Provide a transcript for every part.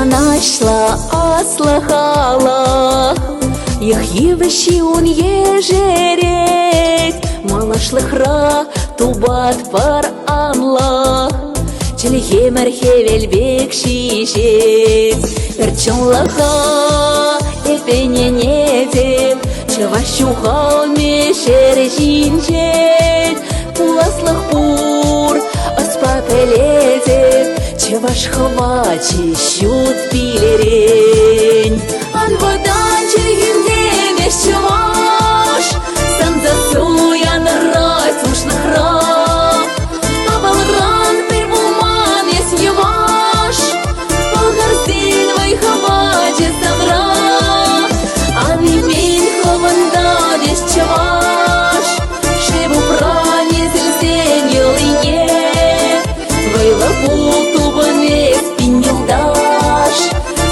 нашла аслахала, их евши он ежерет, малашлыхра тубат пар анлах, челхемер хевельбек шишет, перчонлаха эпене недет, чавашухал мешер жинчет, пуласлах пур аспапелетет, чаваш хвачи щут пилерень. Ан водан чергинде веш чаваш, сан засуян рай слушнахра, абалран пербулман ес еваш, палгарстин вай хвачи самра, ан имин хованда веш чаваш, шебу прани зельсен елине, вай лапул тубане спинилдаш,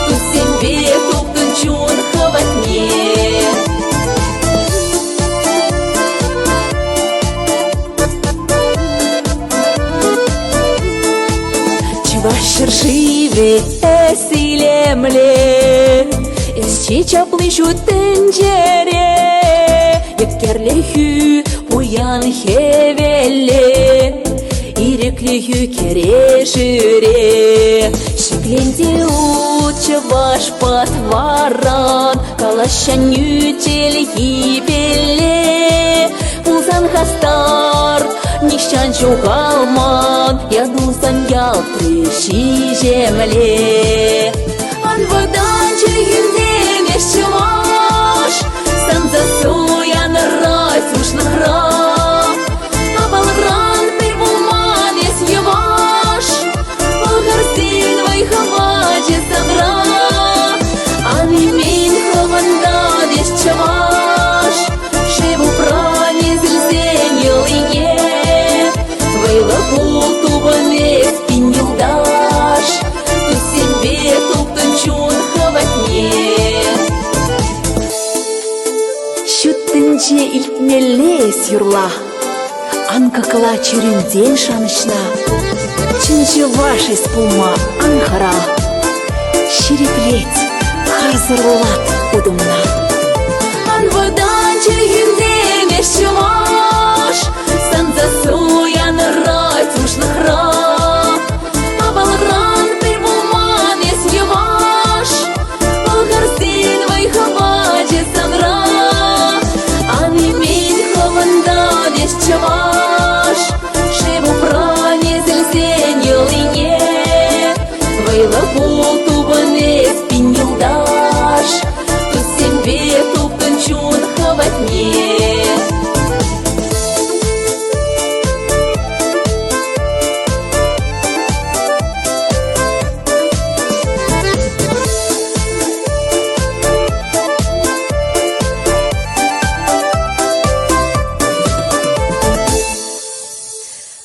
ту себе туптун чун хватне. Чувашер живе эсилемле, эсчича плышу тенджере, якерлехü пуян хевелле, иреклехü керешире, шикленде чаваш патваран, калашаню телхи белле, пулсан хастар, нищан чугалман, ядусан ялтрыши земле. Ан водан чергинде веш чаваш, сан засуян рай слушнахра, абалран пербулман ес еваш, палгарстин вай хвачи самра, ан имин хванда веш чаваш, шебу прани зельсен елине, вай лапул тубане спинилдаш, ту себе туптун чун хватне. Шуттынче илтмеллес юрла, анкакла чүрүнден шанышна, чынчы ваши спума анхара, ширеплет харзырлат удумна. Ан водан чергинде веш чаваш, сан засуян рай слушнахра, абалран пербулман ес еваш, палгарстин вай хвачи самра, ан имин хванда веш чаваш, шебу прани зельсен елине, вай лапул тубане спинилдаш, ту себе туптун чун хватне.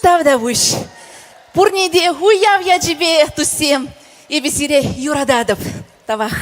Тавдавуш, пурниде хуяв я тебе тусем, и бесире юрададов, тавах.